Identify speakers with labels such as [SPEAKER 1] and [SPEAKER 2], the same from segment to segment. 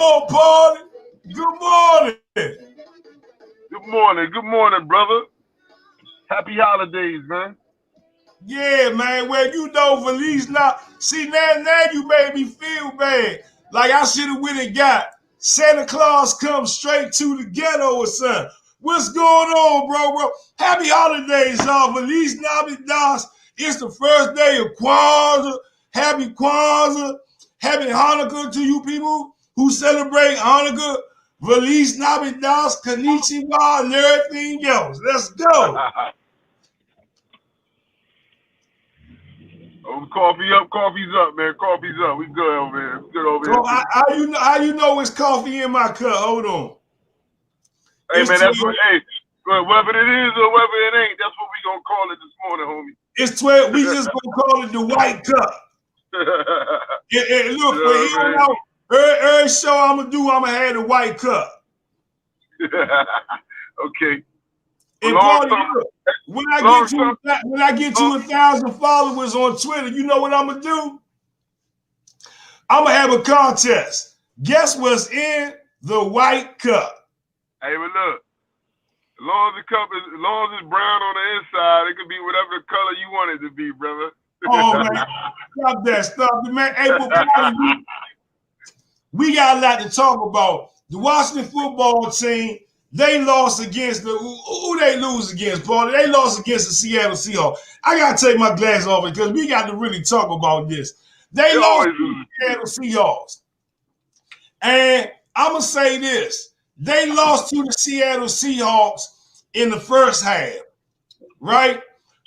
[SPEAKER 1] on, party. Good morning.
[SPEAKER 2] Good morning, brother. Happy holidays, man.
[SPEAKER 1] Yeah, man. Well, you know, Feliz now. See, now you made me feel bad. Like I should have went and got Santa Claus come straight to the ghetto or something. What's going on, bro? Happy holidays, y'all. Feliz Navidad. It's the first day of Kwanzaa. Happy Kwanzaa. Happy Hanukkah to you people who celebrate Hanukkah. Feliz Navidad, Konnichiwa, and everything else. Let's go.
[SPEAKER 2] Oh, coffee's up, man. Coffee's up. We good over here. We good over
[SPEAKER 1] So
[SPEAKER 2] here.
[SPEAKER 1] how you know it's coffee in my cup? Hold on.
[SPEAKER 2] Hey, man, that's what. Hey, whether it is or whether it ain't, that's what we gonna call it this morning, homie.
[SPEAKER 1] It's 12. We just gonna call it the white cup. Look, for here now, every show I'm gonna have the white cup.
[SPEAKER 2] Okay.
[SPEAKER 1] And party, look, when I get to 1,000 followers on Twitter, you know what I'm gonna do? I'm gonna have a contest. Guess what's in the white cup?
[SPEAKER 2] Hey, but look, as long as it's brown on the inside, it could be whatever color you want it to be, brother.
[SPEAKER 1] Oh man, stop that, man. Hey, but we got a lot to talk about. The Washington football team, they lost against who they lose against, Paul? They lost against the Seattle Seahawks. I gotta take my glass off because we got to really talk about this. They lost to the Seattle Seahawks. And I'm gonna say this. They lost to the Seattle Seahawks in the first half, right?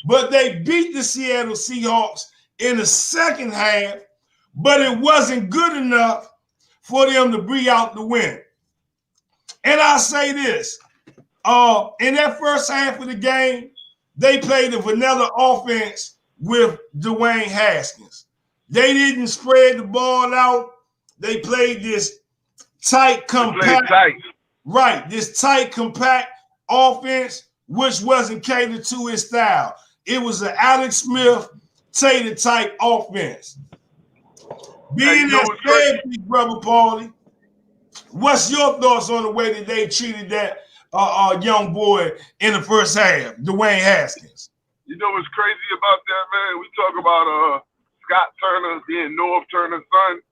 [SPEAKER 1] But they beat the Seattle Seahawks in the second half, but it wasn't good enough for them to bring out the win. And I say this, in that first half of the game, they played a vanilla offense with DeWayne Haskins. They didn't spread the ball out. They played this tight, compact, this tight, compact offense, which wasn't catered to his style. It was an Alex Smith Taylor type offense. Being that said, big brother Paulie, what's your thoughts on the way that they treated that young boy in the first half, DeWayne Haskins?
[SPEAKER 2] You know what's crazy about that, man? We talk about Scott Turner being North Turner's son,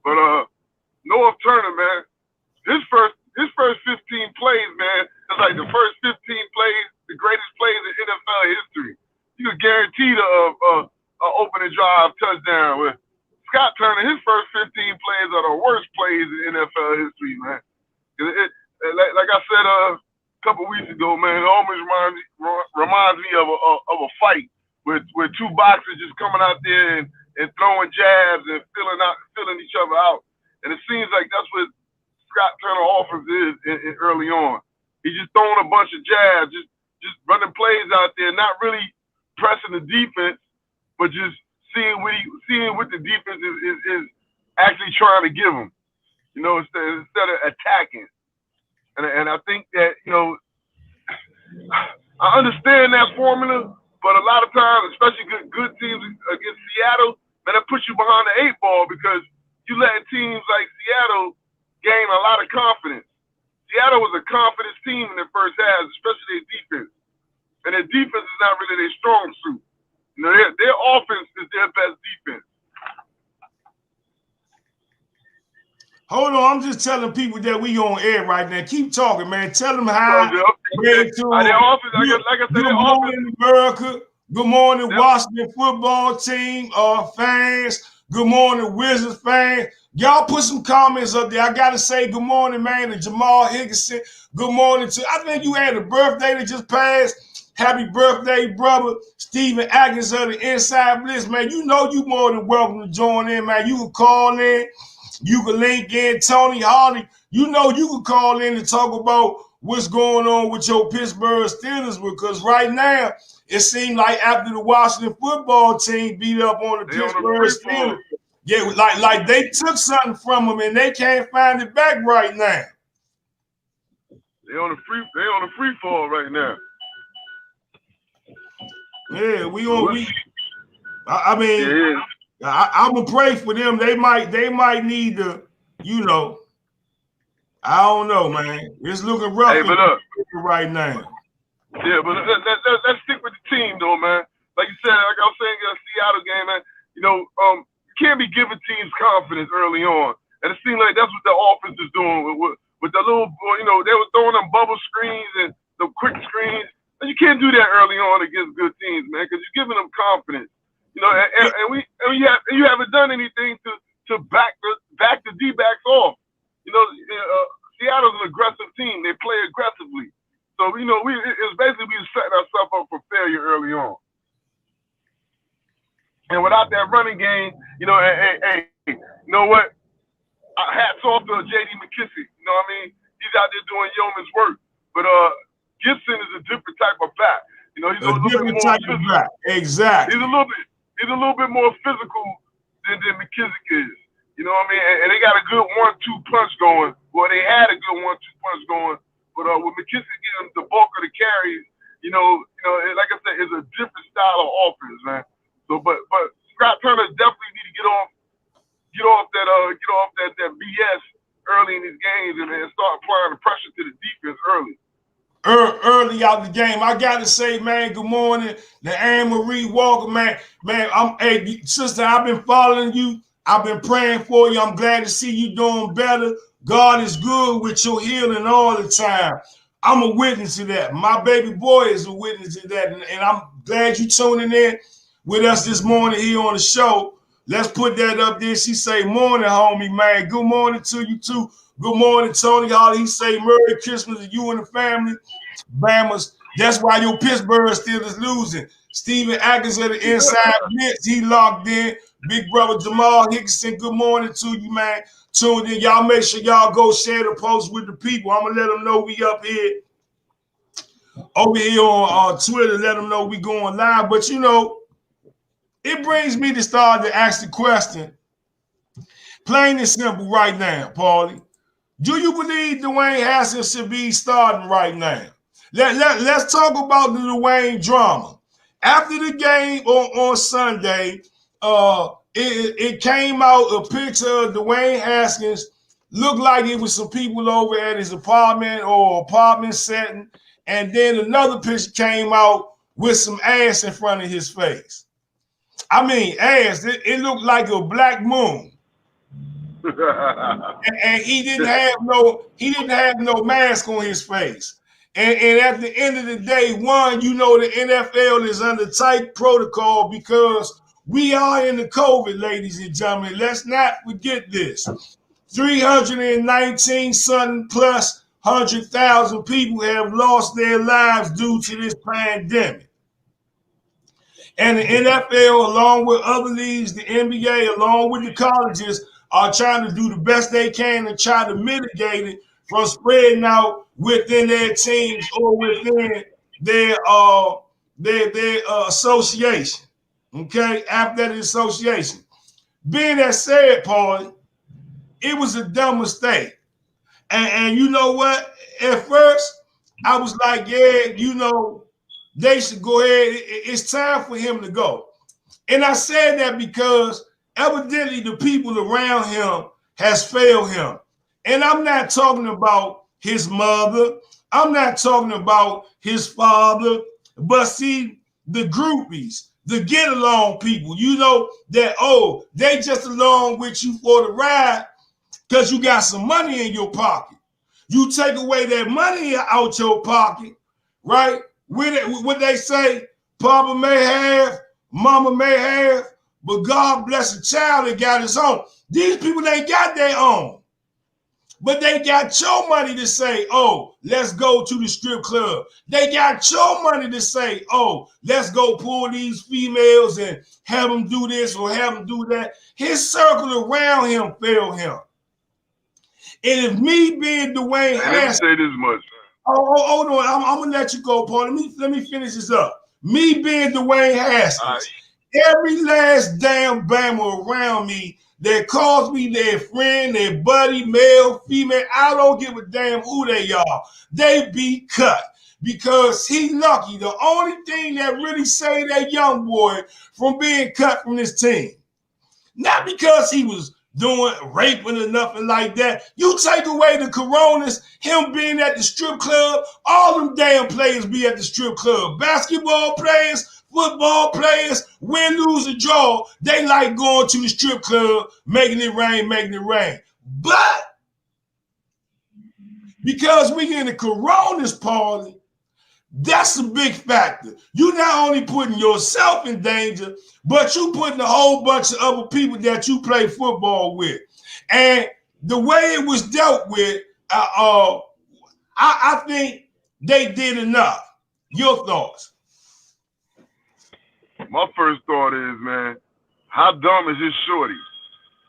[SPEAKER 2] but North Turner, man, his first 15 plays, man, it's like the first 15 plays, the greatest plays in NFL history. You could guarantee a opening drive touchdown with Scott Turner. His first 15 plays are the worst plays in NFL history, man. Like I said a couple weeks ago, man, it almost reminds me of a fight with two boxers just coming out there and throwing jabs and filling each other out. And it seems like that's what Scott Turner offense is early on. He's just throwing a bunch of jabs, just running plays out there, not really pressing the defense, but just seeing what the defense is actually trying to give him, you know, instead of attacking. And I think that, you know, I understand that formula, but a lot of times, especially good teams against Seattle, man, that puts you behind the 8 ball because you letting teams like Seattle gain a lot of confidence. Seattle was a confidence team in their first half, especially their defense. And their defense is not really their strong suit. You know, their offense is their best defense.
[SPEAKER 1] Hold on, I'm just telling people that we on air right now. Keep talking, man. Tell them how. Good morning, America. Good morning, Washington football team fans. Good morning, Wizards fans. Y'all put some comments up there. I got to say good morning, man, to Jamal Higginson. Good morning to, I think you had a birthday that just passed. Happy birthday, brother. Stephen Atkins of the Inside Bliss, man. You know you more than welcome to join in, man. You can call in. You can link in. Tony Hardy, you know you can call in to talk about what's going on with your Pittsburgh Steelers because right now it seems like after the Washington football team beat up on the Pittsburgh Steelers, yeah, like they took something from them and they can't find it back right now.
[SPEAKER 2] They on a free fall right now.
[SPEAKER 1] Yeah, I mean, I'm gonna pray for them. They might need to, you know, I don't know, man. It's looking rough right now.
[SPEAKER 2] Yeah, but let's stick with the team, though, man. Like you said, like I was saying in the Seattle game, man, you can't be giving teams confidence early on. And it seems like that's what the offense is doing with the little, they were throwing them bubble screens and the quick screens. And you can't do that early on against good teams, man, because you're giving them confidence. And you haven't done anything to back the D-backs off. Seattle's an aggressive team. They play aggressively. So, it's basically we setting ourselves up for failure early on. And without that running game, you know what? Hats off to J.D. McKissick. You know what I mean? He's out there doing yeoman's work. But Gibson is a different type of back. He's a little bit more physical.
[SPEAKER 1] Exactly.
[SPEAKER 2] He's a little bit more physical than McKissick is. You know what I mean? And they got a good 1-2 punch going. Well, they had a good 1-2 punch going. But with McKissick getting the bulk of the carries, like I said, it's a different style of offense, man. So, but Scott Turner definitely need to get off that BS early in these games and start applying the pressure to the defense early.
[SPEAKER 1] Early out the game, I gotta say, man, good morning to Anne Marie Walker, man. Hey, sister, I've been following you. I've been praying for you. I'm glad to see you doing better. God is good with your healing all the time. I'm a witness to that. My baby boy is a witness to that. And I'm glad you tuning in with us this morning here on the show. Let's put that up there. She say, morning, homie, man. Good morning to you, too. Good morning, Tony Holly. He say, Merry Christmas to you and the family. Bammers, that's why your Pittsburgh still is losing. Steven Atkins of the Inside Blitz, he locked in. Big brother Jamal Hickinson, good morning to you, man. Tuned in. Y'all make sure y'all go share the post with the people. I'm going to let them know we up here. Over here on Twitter, let them know we going live. But, it brings me to start to ask the question, plain and simple right now, Paulie. Do you believe DeWayne Haskins should be starting right now? Let's talk about the DeWayne drama. After the game on Sunday, it came out a picture of DeWayne Haskins. Looked like it was some people over at his apartment setting. And then another picture came out with some ass in front of his face. I mean, ass. It looked like a black moon. and he didn't have no mask on his face. And at the end of the day, the NFL is under tight protocol because we are in the COVID, ladies and gentlemen. Let's not forget this. 319 something plus 100,000 people have lost their lives due to this pandemic. And the NFL, along with other leagues, the NBA, along with the colleges, are trying to do the best they can to try to mitigate it from spreading out within their teams or within their association. Okay, athletic association. Being that said, Paul, it was a dumb mistake. And you know what? At first, I was like, they should go ahead. It's time for him to go. And I said that because evidently the people around him has failed him. And I'm not talking about his mother. I'm not talking about his father. But see, the groupies, the get along people, that, they just along with you for the ride because you got some money in your pocket. You take away that money out your pocket, right? What they say, Papa may have, Mama may have, but God bless the child that got his own. These people ain't got their own. But they got your money to say, let's go to the strip club. They got your money to say, let's go pull these females and have them do this or have them do that. His circle around him failed him. And if me being DeWayne Haskins,
[SPEAKER 2] say this much.
[SPEAKER 1] Hold on, I'm gonna let you go, Paul. Let me finish this up. Me being DeWayne Haskins, every last damn Bama around me that calls me their friend, their buddy, male, female, I don't give a damn who they are. They be cut because he lucky. The only thing that really saved that young boy from being cut from this team, not because he was doing raping or nothing like that. You take away the coronas, him being at the strip club, all them damn players be at the strip club. Basketball players, football players, win, lose, or draw, they like going to the strip club, making it rain. But because we in the coronas party, that's a big factor. You're not only putting yourself in danger, but you putting a whole bunch of other people that you play football with. And the way it was dealt with, I think they did enough. Your thoughts?
[SPEAKER 2] My first thought is, man, how dumb is this shorty?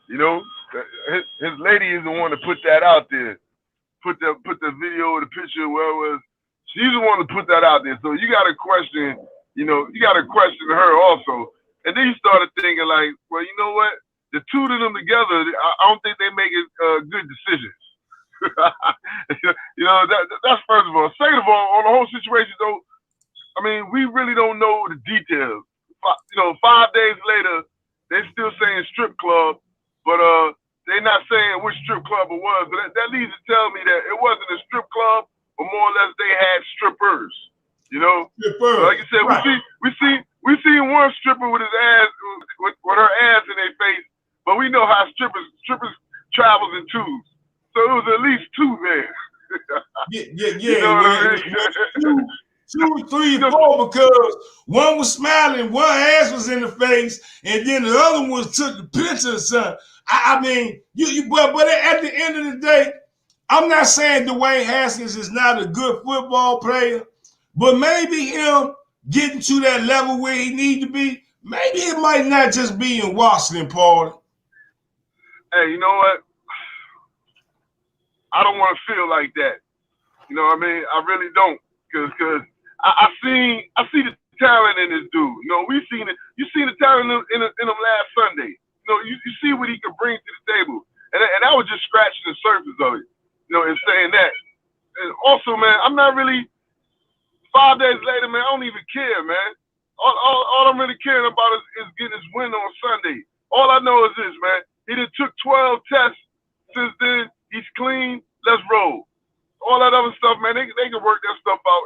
[SPEAKER 2] You know, his lady is the one to put that out there. Put the video, the picture, where it was. She's the one to put that out there. So you got to question, her also. And then you started thinking like, well, you know what? The two of them together, I don't think they make good decisions. That's first of all. Second of all, on the whole situation, though, I mean, we really don't know the details. 5 days later, they still saying strip club, but they're not saying which strip club it was. But that leads to tell me that it wasn't a strip club, but more or less they had strippers. Strippers. So like you said, right. we see one stripper with his ass, with her ass in their face, but we know how strippers travels in twos. So it was at least two there.
[SPEAKER 1] Yeah. You know what I mean? 2, 3, 4, because one was smiling, one ass was in the face, and then the other one took the picture or something. I mean, but at the end of the day, I'm not saying DeWayne Haskins is not a good football player, but maybe him getting to that level where he need to be, maybe it might not just be in Washington, Paul.
[SPEAKER 2] Hey, you know what? I don't want to feel like that. You know what I mean? I really don't, because I see the talent in this dude. You seen it. You seen the talent in him last Sunday. You see what he can bring to the table, and I was just scratching the surface of it. In saying that. And also, man, I'm not really. 5 days later, man, I don't even care, man. All I'm really caring about is getting his win on Sunday. All I know is this, man. He done took 12 tests since then. He's clean. Let's roll. All that other stuff, man, they can work that stuff out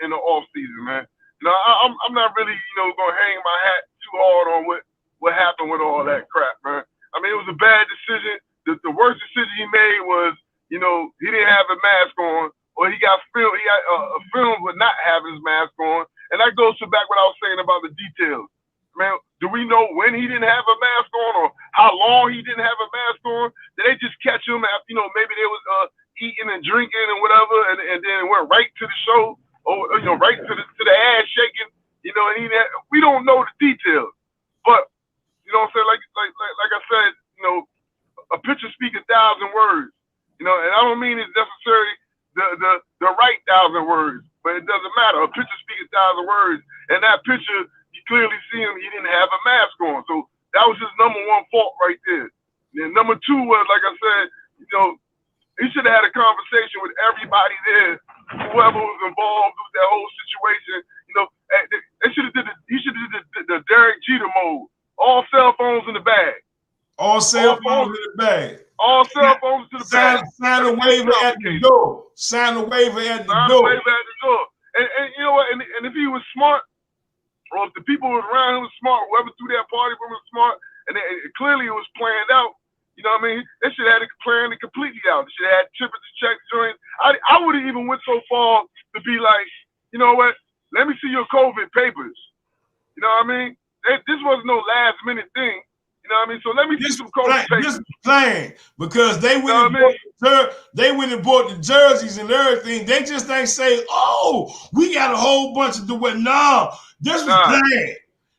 [SPEAKER 2] in the off season, man. I'm not really, gonna hang my hat too hard on what happened with all that crap, man. I mean, it was a bad decision. The worst decision he made was, he didn't have a mask on, or he got a film with not having his mask on, and that goes to back what I was saying about the details. Man, do we know when he didn't have a mask on, or how long he didn't have a mask on? Did they just catch him after, maybe they was eating and drinking and whatever, and then went right to the show, or right to the ass shaking, and we don't know the details. But what I'm saying, like I said, a picture speaks 1,000 words. And I don't mean it's necessarily the right 1,000 words, but it doesn't matter. A picture speaks 1,000 words, and that picture, you clearly see him, he didn't have a mask on. So that was his number one fault right there. And then number two was, like I said, he should have had a conversation with everybody there, whoever was involved with that whole situation. He should have did the Derek Jeter mode. All cell phones in the bag.
[SPEAKER 1] All cell phones in the bag.
[SPEAKER 2] All cell phones to the bag.
[SPEAKER 1] Sign a waiver at the door. Sign a waiver at the door.
[SPEAKER 2] And you know what? And if he was smart, or if the people around him was smart, whoever threw that party for him was smart, and clearly it was planned out. You know what I mean? They should have had it planned completely out. They should have had temperature checks joints. I would have even went so far to be like, you know what? Let me see your COVID papers. You know what I mean? This wasn't no last minute thing. You know what I mean? So let me see some COVID papers. This is
[SPEAKER 1] playing because they went and bought the jerseys and everything. They just ain't say, "Oh, we got a whole bunch of DeWayne." No, this was planned.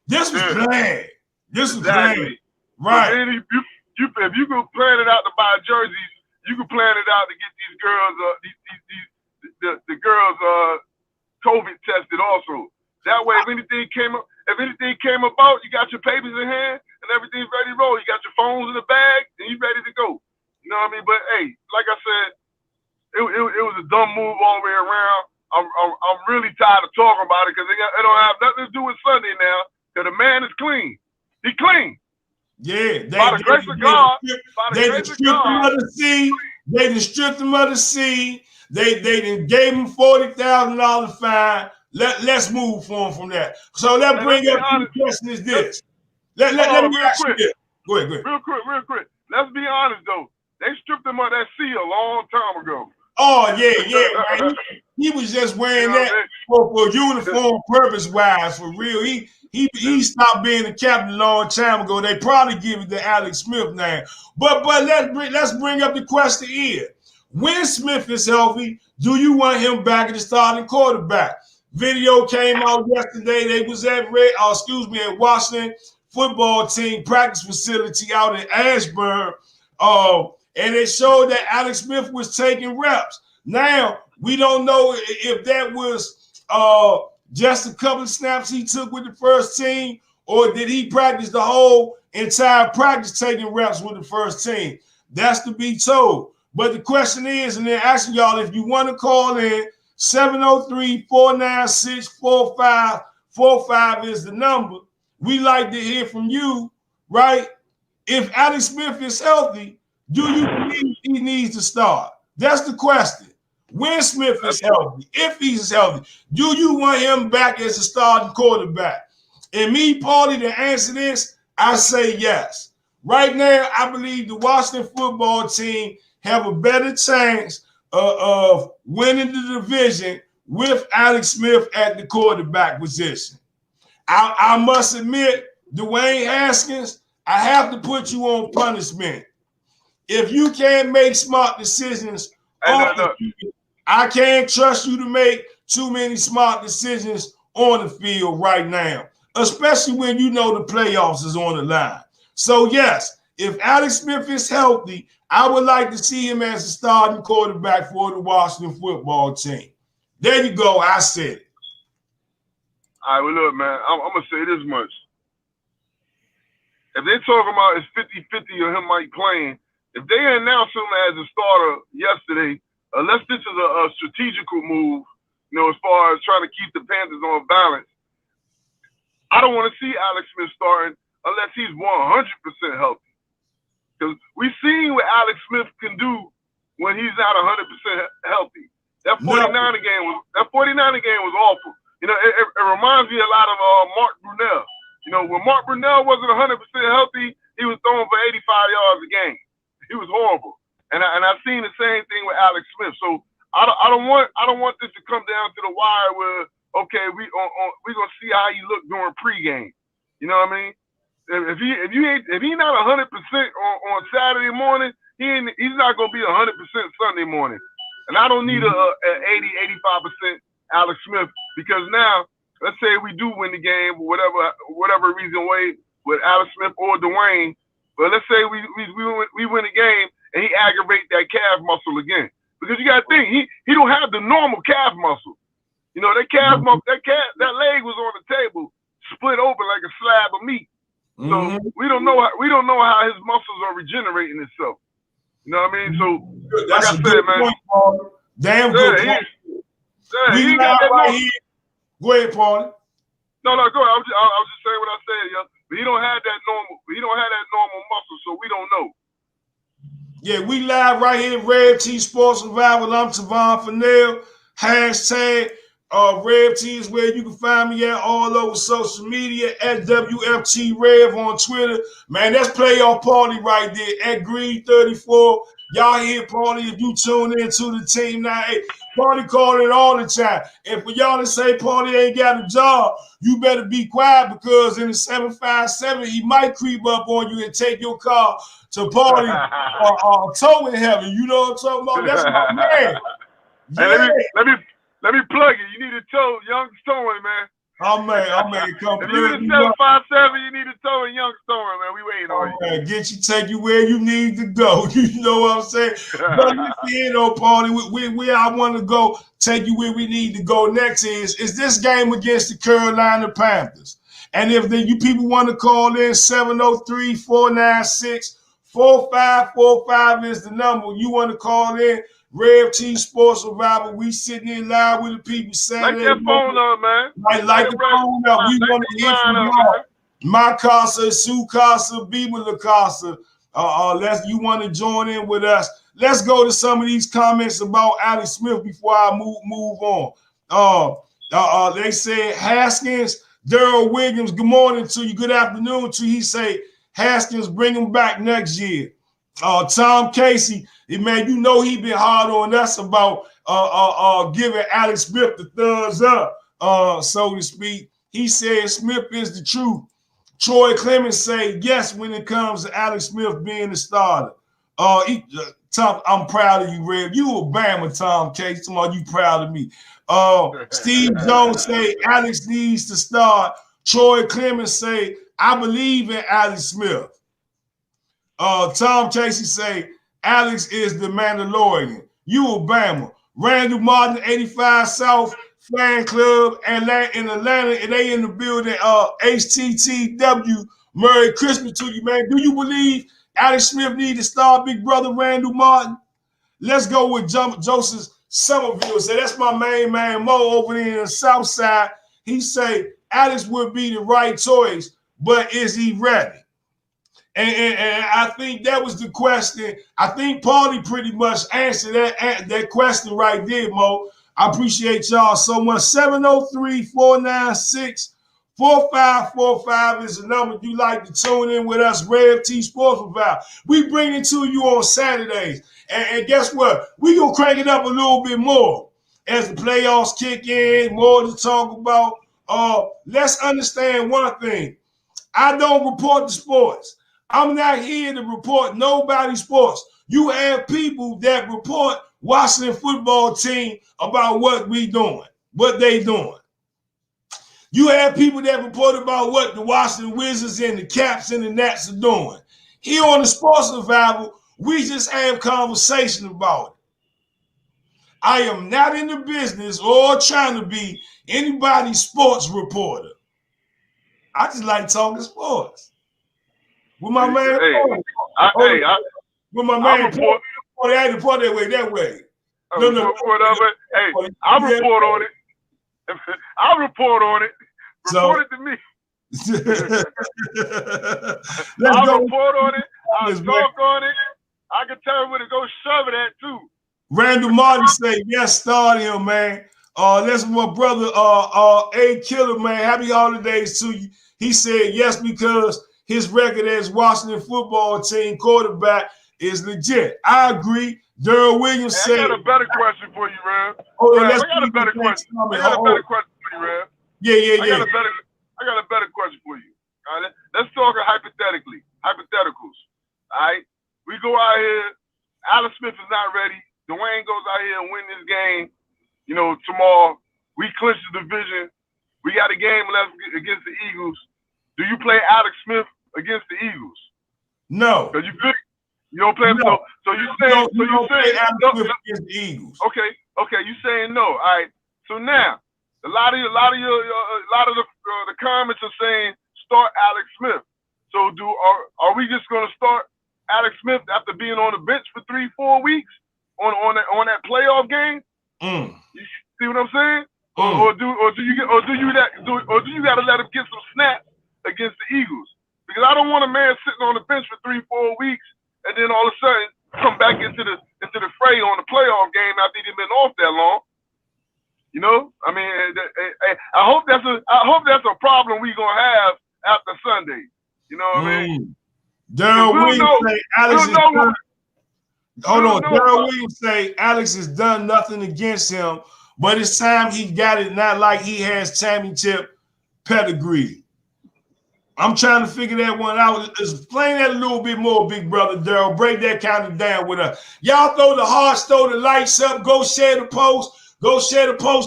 [SPEAKER 1] This was planned. This was planned. Right.
[SPEAKER 2] So if you could plan it out to buy jerseys, you could plan it out to get these girls, the girls COVID tested also. That way, if anything came about, you got your papers in hand and everything's ready to roll. You got your phones in the bag and you ready to go. You know what I mean? But hey, like I said, it was a dumb move all the way around. I'm really tired of talking about it because it don't have nothing to do with Sunday now. Because the man is clean. He clean.
[SPEAKER 1] Yeah,
[SPEAKER 2] by the grace of God,
[SPEAKER 1] they stripped him of the seed. They done stripped him of the seed. They done gave him $40,000 fine. Let's move for him from that. So let's bring up the question is this. Let me ask you this. Go ahead.
[SPEAKER 2] Real quick. Let's be honest though. They stripped him of that seed a long time ago.
[SPEAKER 1] Oh yeah, man. He was just wearing that for uniform purpose wise, for real. He stopped being the captain a long time ago. They probably give it to Alex Smith now. But let's bring up the question here. When Smith is healthy, do you want him back at the starting quarterback? Video came out yesterday. They was at Washington football team practice facility out in Ashburn. And it showed that Alex Smith was taking reps. Now, we don't know if that was just a couple of snaps he took with the first team, or did he practice the whole entire practice taking reps with the first team? That's to be told. But the question is, and they're asking y'all, if you want to call in, 703-496-4545 is the number. We like to hear from you, right? If Alex Smith is healthy, do you believe he needs to start? That's the question. When Smith is healthy, if he's healthy, do you want him back as a starting quarterback? And me, Paulie, to answer this, I say yes. Right now, I believe the Washington football team have a better chance of winning the division with Alex Smith at the quarterback position. I must admit, DeWayne Haskins, I have to put you on punishment. If you can't make smart decisions, I can't trust you to make too many smart decisions on the field right now, especially when you know the playoffs is on the line. So, yes, if Alex Smith is healthy, I would like to see him as a starting quarterback for the Washington football team. There you go. I said it.
[SPEAKER 2] All right, well, look, man, I'm going to say this much. If they're talking about it's 50-50 of him Mike playing, if they announced him as a starter yesterday, unless this is a strategical move, as far as trying to keep the Panthers on balance, I don't want to see Alex Smith starting unless he's 100% healthy. Because we've seen what Alex Smith can do when he's not 100% healthy. That 49er game was awful. It reminds me a lot of Mark Brunell. When Mark Brunell wasn't 100% healthy, he was throwing for 85 yards a game. He was horrible. And I've seen the same thing with Alex Smith. So I don't want this to come down to the wire where, okay, we gonna see how he look during pregame. You know what I mean? If he's not 100% on Saturday morning, he's not gonna be 100% Sunday morning. And I don't need a 80-85% Alex Smith, because now, let's say we do win the game, whatever reason way, with Alex Smith or DeWayne, but let's say we win the game and he aggravates that calf muscle again. Because you got to think, he don't have the normal calf muscle. That calf muscle, that leg was on the table, split open like a slab of meat. So we don't know how his muscles are regenerating itself. You know what I mean? So
[SPEAKER 1] that's
[SPEAKER 2] like I said, man.
[SPEAKER 1] Point, damn good point. We got right here. Go ahead, Paulie.
[SPEAKER 2] No, go ahead. I was just saying what I said, yo. But he don't have that normal muscle, so we don't know.
[SPEAKER 1] Yeah, we live right here at Rev T Sports Survival. I'm Tavon Fennell. Hashtag Rev T is where you can find me at all over social media, at WFT Rev on Twitter. Man, that's playoff party right there at Green34. Y'all hear Paulie if you tune in to the team now. Hey, Paulie calling it all the time. And for y'all to say Paulie ain't got a job, you better be quiet, because in the 757, he might creep up on you and take your car to Paulie towing heaven. You know what I'm talking about? That's my man.
[SPEAKER 2] Yeah. Hey, let me plug it. You need to tow Young's Towing, man.
[SPEAKER 1] I'm man. Come
[SPEAKER 2] if you're in 757, you need to tow Young's Towing, man. We waiting on you.
[SPEAKER 1] Man, take you where you need to go. You know what I'm saying? But listen, Paulie, where I want to go, take you where we need to go next is this game against the Carolina Panthers. And if you people want to call in, 703-496-4545 is the number. You want to call in, Rev T Sports Survival. We sitting in live with the people Saturday.
[SPEAKER 2] Like that phone up, man.
[SPEAKER 1] Like the phone up. We want to hear from y'all. My Casa, Sue Casa, Bieber La Casa. You want to join in with us? Let's go to some of these comments about Alex Smith before I move on. They said Haskins, Daryl Williams, good morning to you, good afternoon to you. He say Haskins, bring him back next year. Tom Casey, man, you know he been hard on us about giving Alex Smith the thumbs up, so to speak. He said Smith is the truth. Troy Clemens say yes when it comes to Alex Smith being the starter. Tom, I'm proud of you, Red. You a Bama, Tom Casey. Tomorrow you proud of me. Steve Jones say Alex needs to start. Troy Clemens say I believe in Alex Smith. Tom Casey say Alex is the Mandalorian. You Obama. Randall Martin, 85 South Fan Club in Atlanta, and they in the building. HTTW. Merry Christmas to you, man. Do you believe Alex Smith need to start, big brother Randall Martin? Let's go with Joseph Somerville. Say that's my main man Mo over there in the South Side. He say Alex would be the right choice, but is he ready? And I think that was the question. I think Paulie pretty much answered that question right there, Mo. I appreciate y'all so much. 703-496-4545 is the number you like to tune in with us, Rev T Sports Revival. We bring it to you on Saturdays. And guess what? We gonna crank it up a little bit more as the playoffs kick in, more to talk about. Let's understand one thing. I don't report the sports. I'm not here to report nobody's sports. You have people that report Washington football team about what we doing, what they doing. You have people that report about what the Washington Wizards and the Caps and the Nats are doing. Here on the Sports Revival, we just have conversation about it. I am not in the business or trying to be anybody's sports reporter. I just like talking sports. With my man, with my man, I report that way. No.
[SPEAKER 2] Hey, I'll report on it. I'll report on it. Report it to me. I'll report on it. I'll talk on it. I can tell him where to go shove it at too.
[SPEAKER 1] Randall Martin say yes, start him, man. That's my brother, A Killer, man. Happy holidays to you. He said yes because his record as Washington football team quarterback is legit. I agree. Daryl Williams said.
[SPEAKER 2] I got a better question for you, Rev.
[SPEAKER 1] I
[SPEAKER 2] got a better question. I got a better question for you, Rev.
[SPEAKER 1] Yeah.
[SPEAKER 2] I got a better question for you. All right, let's talk hypotheticals. All right, we go out here. Alex Smith is not ready. DeWayne goes out here and win this game. You know, tomorrow we clinch the division. We got a game left against the Eagles. Do you play Alex Smith against the Eagles?
[SPEAKER 1] No.
[SPEAKER 2] Because you good. You don't play him.
[SPEAKER 1] No.
[SPEAKER 2] So you saying
[SPEAKER 1] Alex Smith against the Eagles.
[SPEAKER 2] Okay. You saying no. All right. So now a lot of the comments are saying start Alex Smith. So are we just gonna start Alex Smith after being on the bench for 3-4 weeks on that playoff game? You see what I'm saying? Or do you gotta let him get some snaps against the Eagles? Because I don't want a man sitting on the bench for 3-4 weeks and then all of a sudden come back into the fray on the playoff game after he'd been off that long. You know, I mean, I hope that's a problem we gonna have after Sunday. You know what I mean?
[SPEAKER 1] Daryl Williams say Alex is done. Hold on, Daryl Williams say Alex has done nothing against him, but it's time he got it. Not like he has championship pedigree. I'm trying to figure that one out. Explain that a little bit more, big brother Daryl. Break that kind of down with us. Y'all throw the hearts, throw the lights up. Go share the post.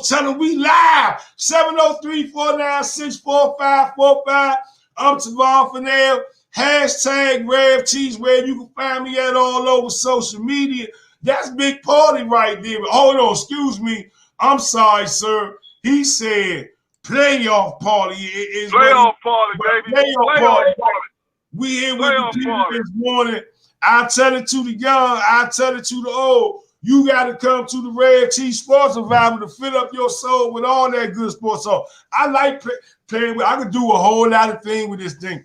[SPEAKER 1] Tell them we live. 703-496-4545. I'm Tavon Fennell. Hashtag Rev Cheese, where you can find me at all over social media. That's Big Party right there. But hold on, excuse me. I'm sorry, sir. He said playoff party.
[SPEAKER 2] Playoff party, baby. Playoff party.
[SPEAKER 1] We here with the people this morning. I tell it to the young. I tell it to the old. You got to come to the Red T Sports Revival to fill up your soul with all that good sports. So I like playing with. I could do a whole lot of things with this thing.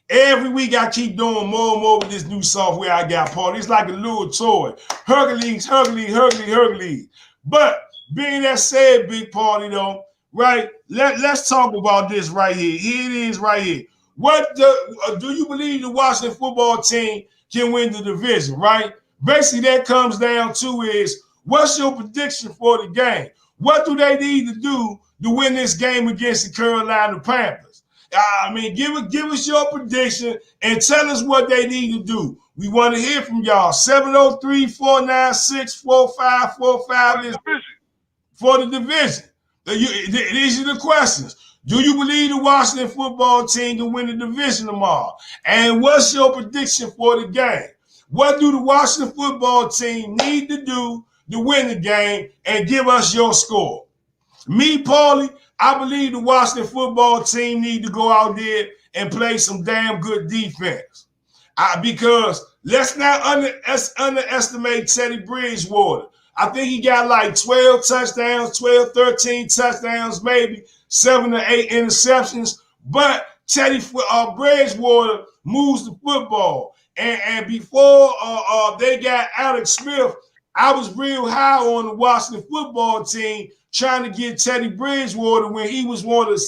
[SPEAKER 1] Every week I keep doing more and more with this new software I got, Paul. It's like a little toy. Hercules. But being that said, Big Party, though, right? Let's talk about this right here. Here it is right here. What do you believe the Washington football team can win the division, right? Basically, that comes down to is, what's your prediction for the game? What do they need to do to win this game against the Carolina Panthers? I mean, give us your prediction and tell us what they need to do. We want to hear from y'all. 703-496-4545 is for the division. These are the questions. Do you believe the Washington football team can win the division tomorrow? And what's your prediction for the game? What do the Washington football team need to do to win the game? And give us your score. Me, Paulie, I believe the Washington football team need to go out there and play some damn good defense. Because let's not underestimate Teddy Bridgewater. I think he got like 12 touchdowns, 12, 13 touchdowns, maybe 7 or 8 interceptions. But Teddy Bridgewater moves the football. And before they got Alex Smith, I was real high on the Washington football team trying to get Teddy Bridgewater when he was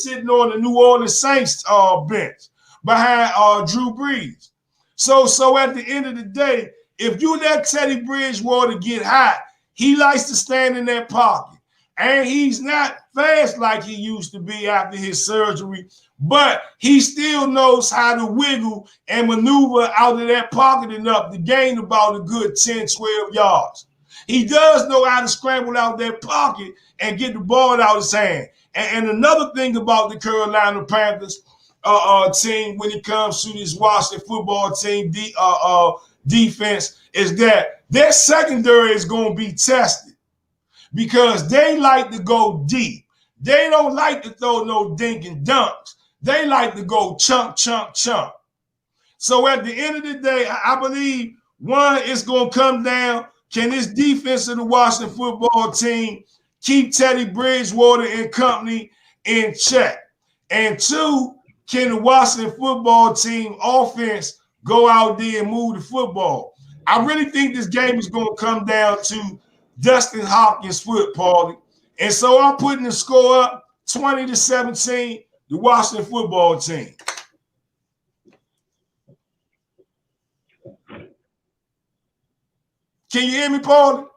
[SPEAKER 1] sitting on the New Orleans Saints bench behind Drew Brees. So at the end of the day, if you let Teddy Bridgewater get hot, he likes to stand in that pocket. And he's not fast like he used to be after his surgery, but he still knows how to wiggle and maneuver out of that pocket enough to gain about a good 10, 12 yards. He does know how to scramble out that pocket and get the ball out of his hand. And another thing about the Carolina Panthers team when it comes to this Washington football team defense is that their secondary is going to be tested because they like to go deep. They don't like to throw no dink and dunks. They like to go chunk. So at the end of the day, I believe one is going to come down. Can this defense of the Washington football team keep Teddy Bridgewater and company in check? And two, can the Washington football team offense go out there and move the football? I really think this game is going to come down to Dustin Hopkins' foot, Paulie. And so I'm putting the score up 20-17, the Washington football team. Can you hear me, Paulie?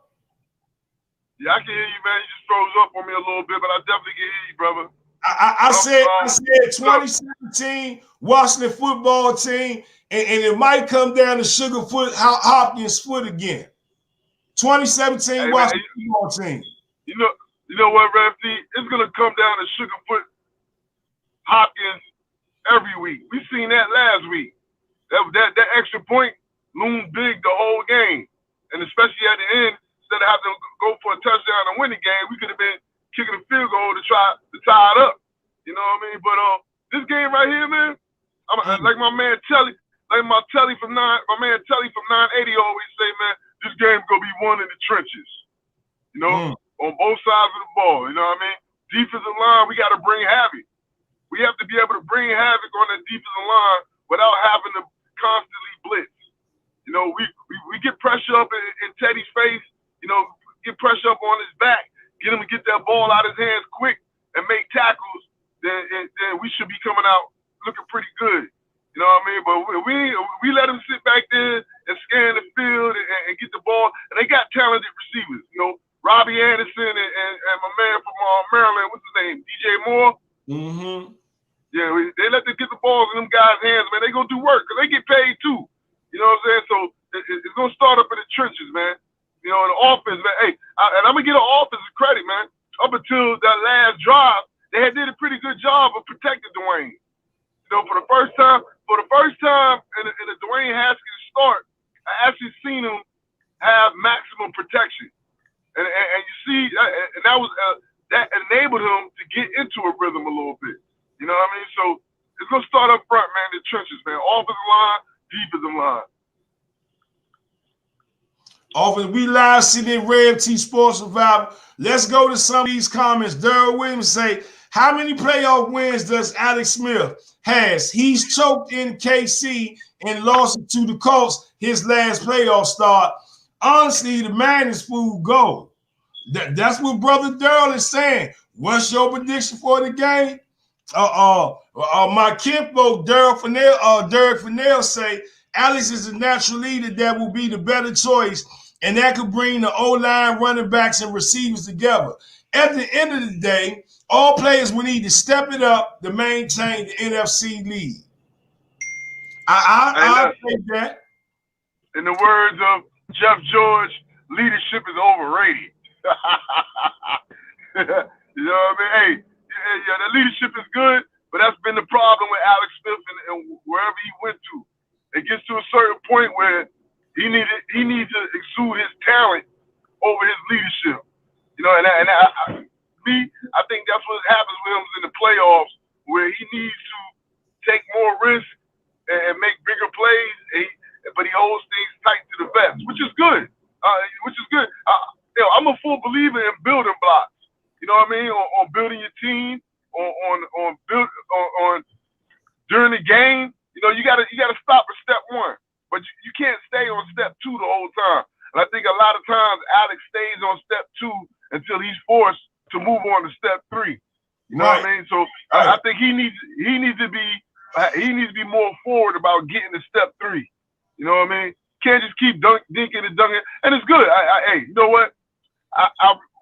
[SPEAKER 2] Yeah, I can hear you, man. You just froze up on me a little bit, but I definitely can hear you, brother.
[SPEAKER 1] I said 2017 Washington football team, and it might come down to Sugarfoot Hopkins' foot again. 2017 Washington football team.
[SPEAKER 2] You know what, Refty? It's gonna come down to Sugarfoot Hopkins every week. We seen that last week. That extra point loomed big the whole game, and especially at the end, instead of having to go for a touchdown and win the game, we could have been kicking a field goal to try to tie it up. You know what I mean? But this game right here, man, like my man Telly, my man Telly from 980 always say, man, this game gonna be won in the trenches. You know, on both sides of the ball. You know what I mean? Defensive line, we got to bring havoc. We have to be able to bring havoc on the defensive line without having to constantly blitz. You know, we get pressure up in Teddy's face. You know, get pressure up on his back. Get him to get that ball out of his hands quick and make tackles, then we should be coming out looking pretty good. You know what I mean? But we let him sit back there and scan the field and get the ball. And they got talented receivers. You know, Robbie Anderson and my man from Maryland, what's his name? DJ Moore?
[SPEAKER 1] Mm-hmm.
[SPEAKER 2] Yeah, they let them get the balls in them guys' hands, man. They going to do work because they get paid too. You know what I'm saying? So it's going to start up in the trenches, man. You know, the offense, man. Hey, and I'm going to get an offensive credit, man. Up until that last drive, they had did a pretty good job of protecting DeWayne. You know, for the first time in the DeWayne Haskins start, I actually seen him have maximum protection. And you see, and that enabled him to get into a rhythm a little bit. You know what I mean? So it's going to start up front, man, the trenches, man. Offensive line, defensive line.
[SPEAKER 1] We live sitting in Red T Sports Survivor. Let's go to some of these comments. Daryl Williams say, How many playoff wins does Alex Smith has? He's choked in KC and lost it to the Colts his last playoff start. Honestly, the man is full gold. That's what Brother Daryl is saying. What's your prediction for the game? My kinfolk Derek Fennell say Alex is a natural leader that will be the better choice, and that could bring the O-line, running backs, and receivers together. At the end of the day, all players will need to step it up to maintain the NFC lead. I think that.
[SPEAKER 2] In the words of Jeff George, leadership is overrated. You know what I mean? Hey, yeah, the leadership is good, but that's been the problem with Alex Smith and wherever he went to. It gets to a certain point where he needs to exude his talent over his leadership. You know, and I think that's what happens with him in the playoffs, where he needs to take more risks and make bigger plays, but he holds things tight to the vest, which is good. I'm a full believer in building blocks. You know what I mean? On building your team, on during the game. You know, you gotta stop at step one, but you can't stay on step two the whole time. And I think a lot of times Alex stays on step two until he's forced to move on to step three. You know what I mean? So I think he needs to be more forward about getting to step three. You know what I mean? Can't just keep dinking and dunking, and it's good. Hey, you know what?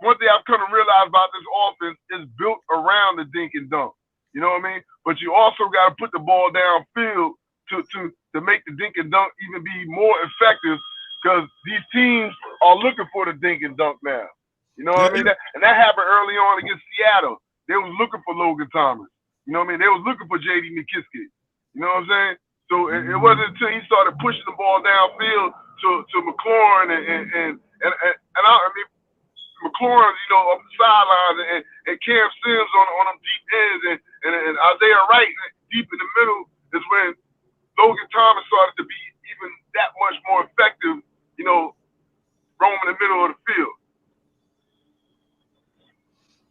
[SPEAKER 2] One thing I've come to realize about this offense is built around the dink and dunk. You know what I mean? But you also got to put the ball downfield to make the dink and dunk even be more effective, because these teams are looking for the dink and dunk now. You know what I mean? And that happened early on against Seattle. They was looking for Logan Thomas. You know what I mean? They was looking for J.D. McKissick. You know what I'm saying? So it wasn't until he started pushing the ball downfield to McLaurin and I mean, McLaurin, you know, up the sidelines, and Cam Sims on them deep ends, and Isaiah Wright deep in the middle is when Logan Thomas started to be even that much more effective, you know, roaming the middle of the field.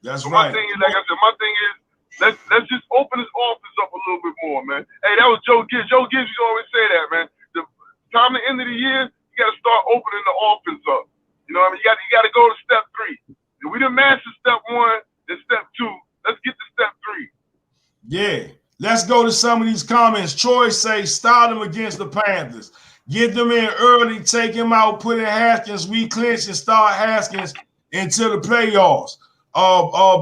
[SPEAKER 1] That's
[SPEAKER 2] so
[SPEAKER 1] right.
[SPEAKER 2] My thing is, let's just open this offense up a little bit more, man. Hey, that was Joe Gibbs. Joe Gibbs used to always say that, man. The time the end of the year, you got to start opening the offense up. You know what I mean? You got to go to step three. If we done mastered step one and step two, let's get to step three.
[SPEAKER 1] Yeah. Let's go to some of these comments. Troy say, start them against the Panthers. Get them in early, take him out, put in Haskins, we clinch and start Haskins into the playoffs.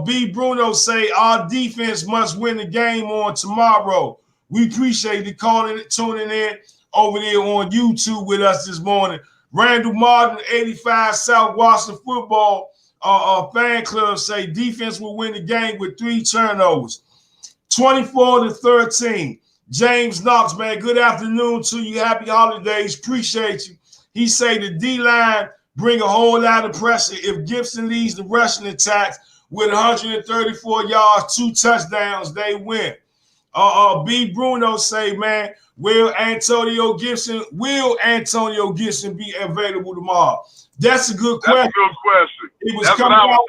[SPEAKER 1] B. Bruno say, our defense must win the game on tomorrow. We appreciate you tuning in over there on YouTube with us this morning. Randall Martin, 85 South Washington Football fan club say defense will win the game with 3 turnovers. 24-13. James Knox, man, good afternoon to you. Happy holidays. Appreciate you. He say the D-line bring a whole lot of pressure. If Gibson leads the rushing attacks with 134 yards, 2 touchdowns, they win. B. Bruno say, man, will Antonio Gibson be available tomorrow? That's a good question.
[SPEAKER 2] That's a good question.
[SPEAKER 1] He was coming out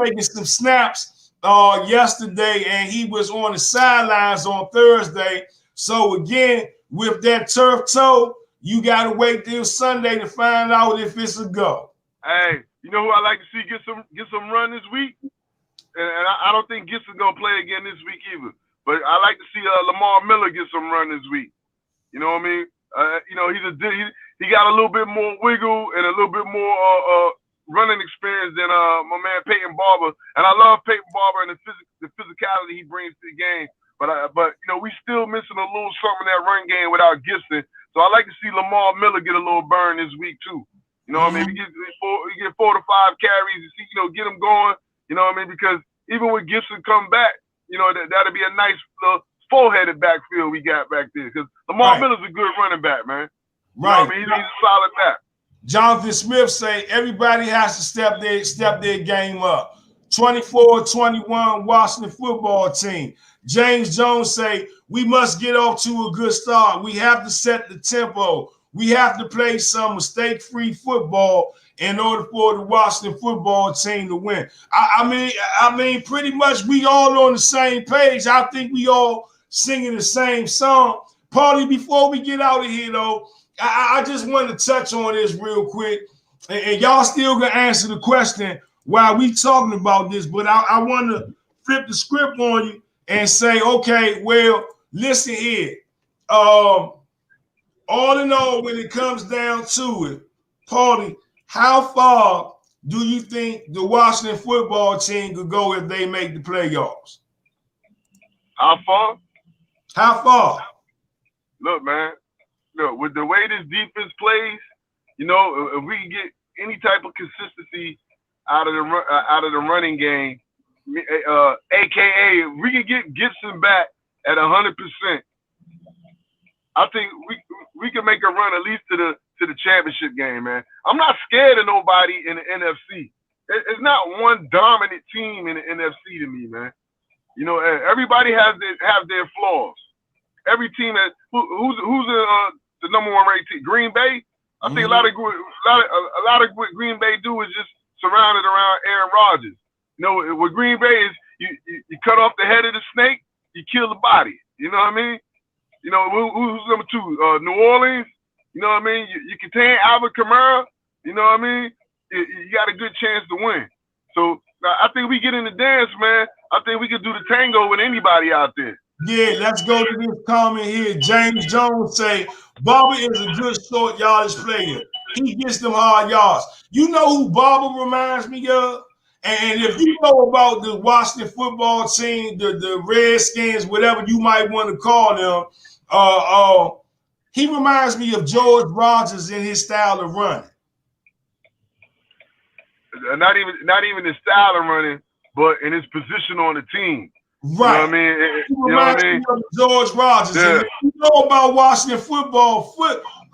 [SPEAKER 1] taking some snaps yesterday, and he was on the sidelines on Thursday. So again, with that turf toe, you got to wait till Sunday to find out if it's a go.
[SPEAKER 2] Hey, you know who I like to see get some run this week? And I don't think Gibson's gonna play again this week either. But I like to see Lamar Miller get some run this week. You know what I mean? You know, he got a little bit more wiggle and a little bit more running experience than my man Peyton Barber. And I love Peyton Barber and the physicality he brings to the game. But you know, we still missing a little something in that run game without Gibson. So I like to see Lamar Miller get a little burn this week too. You know what I mean? He get 4 to 5 carries, you know, get him going. You know what I mean? Because even when Gibson come back, you know, that'll be a nice little four-headed backfield we got back there. Because Lamar Miller's a good running back, man. You know what I mean? He's a solid back.
[SPEAKER 1] Jonathan Smith say everybody has to step their game up. 24-21 Washington football team. James Jones say we must get off to a good start. We have to set the tempo. We have to play some mistake-free football in order for the Washington football team to win. I mean, pretty much we all on the same page. I think we all singing the same song. Paulie, before we get out of here, though, I just want to touch on this real quick, and y'all still gonna answer the question while we talking about this, but I want to flip the script on you and say, okay, well, listen here. All in all, when it comes down to it, Paulie, how far do you think the Washington football team could go if they make the playoffs?
[SPEAKER 2] How far?
[SPEAKER 1] How far?
[SPEAKER 2] Look, man. Look, with the way this defense plays, you know, if we can get any type of consistency out of the running game, aka we can get Gibson back at 100%. I think we can make a run at least to the championship game, man. I'm not scared of nobody in the NFC. It's not one dominant team in the NFC to me, man. You know, everybody has their flaws. Every team that who's the number one rated team? Green Bay. I think a lot of what Green Bay do is just surrounded around Aaron Rodgers. You know, what Green Bay is, you cut off the head of the snake, you kill the body. You know what I mean? You know, who's number two? New Orleans. You know what I mean? You contain Alvin Kamara. You know what I mean? You got a good chance to win. So I think we get in the dance, man. I think we can do the tango with anybody out there.
[SPEAKER 1] Yeah, let's go to this comment here. James Jones say, Barber is a good short yardage player. He gets them hard yards. You know who Barber reminds me of? And if you know about the Washington football team, the Redskins, whatever you might want to call them, he reminds me of George Rogers in his style of running.
[SPEAKER 2] Not even his style of running, but in his position on the team.
[SPEAKER 1] Right.
[SPEAKER 2] You know what I mean?
[SPEAKER 1] Of George Rogers.
[SPEAKER 2] Yeah.
[SPEAKER 1] And if you know about Washington football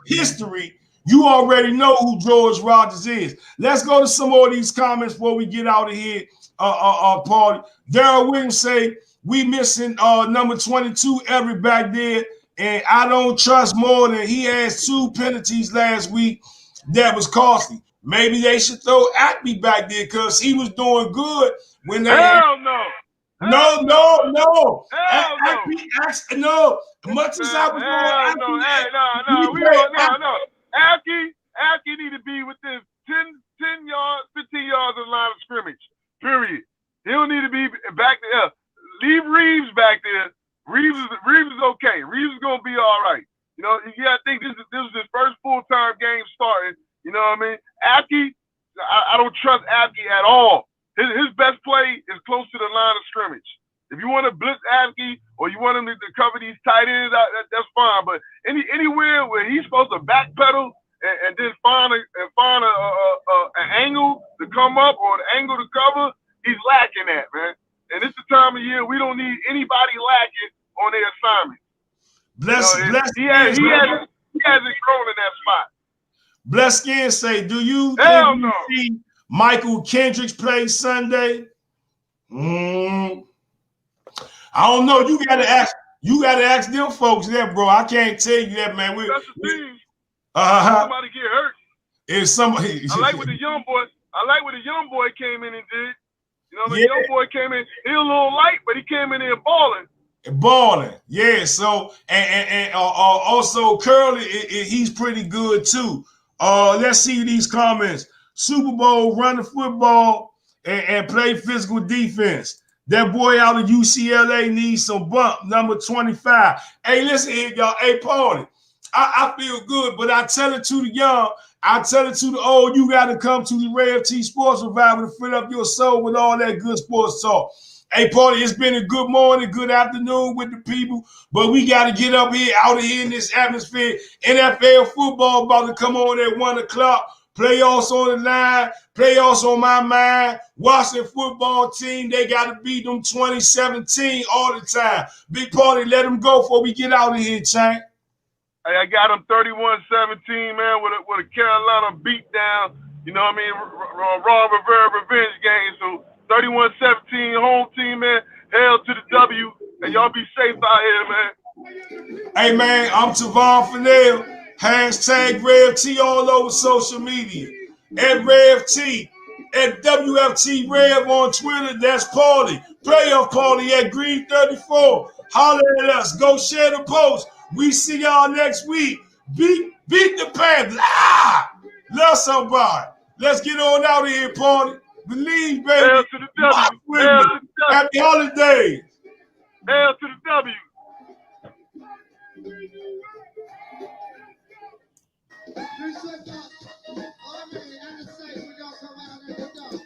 [SPEAKER 1] history, you already know who George Rogers is. Let's go to some more of these comments before we get out of here, Paul. Daryl Williams say, we missing number 22 Everett back there, and I don't trust more than he has 2 penalties last week that was costly. Maybe they should throw Acme back there because he was doing good when they
[SPEAKER 2] Hell no.
[SPEAKER 1] No.
[SPEAKER 2] Hell no.
[SPEAKER 1] No. Much as I was going,
[SPEAKER 2] no. Aki need to be within 10 yards, 15 yards of the line of scrimmage. Period. He don't need to be back there. Leave Reeves back there. Reeves is okay. Reeves is gonna be all right. You know, you gotta think this was his first full-time game starting. You know what I mean? Aki, I don't trust Aki at all. His best play is close to the line of scrimmage. If you want to blitz Aki or you want him to cover these tight ends, that's fine. But anywhere where he's supposed to backpedal and then find an angle to come up or an angle to cover, he's lacking that, man. And it's the time of year we don't need anybody lacking on their assignment.
[SPEAKER 1] He hasn't
[SPEAKER 2] grown in that spot.
[SPEAKER 1] Bless Skin say, do you see Michael Kendricks play Sunday? I don't know. You gotta ask them folks that, bro. I can't tell you that, man.
[SPEAKER 2] Somebody get hurt.
[SPEAKER 1] If somebody,
[SPEAKER 2] I like what the young boy came in and did. You know, the young boy came in. He a little light, but he came in there balling.
[SPEAKER 1] Yeah. So and also Curly, he's pretty good too. Let's see these comments. Super Bowl, run the football, and play physical defense. That boy out of UCLA needs some bump. Number 25. Hey, listen here, y'all. Hey, Paulie, I feel good, but I tell it to the young. I tell it to the old. You got to come to the Ray FT Sports Revival to fill up your soul with all that good sports talk. Hey, Paulie, it's been a good morning, good afternoon with the people, but we got to get up here, out of here in this atmosphere. NFL football about to come on at 1 o'clock. Playoffs on the line, playoffs on my mind. Washington football team, they got to beat them 2017 all the time. Big Paulie, let them go before we get out of here, Chank.
[SPEAKER 2] Hey, I got them 31-17, man, with a Carolina beatdown. You know what I mean? Ron Rivera revenge game. So 31-17 home team, man. Hell to the W. And y'all be safe out here, man.
[SPEAKER 1] Hey, man, I'm Tavon Fennell. Hashtag RevT all over social media. at Rev T, at WFT Rev on Twitter. That's Paulie. Playoff Paulie at Green 34. Holler at us. Go share the post. We see y'all next week. Beat the Panthers. Love somebody. Let's get on out of here, Paulie. Believe, baby.
[SPEAKER 2] L to the W.
[SPEAKER 1] With
[SPEAKER 2] L
[SPEAKER 1] me.
[SPEAKER 2] to the W.
[SPEAKER 1] Happy holidays.
[SPEAKER 2] L to the W.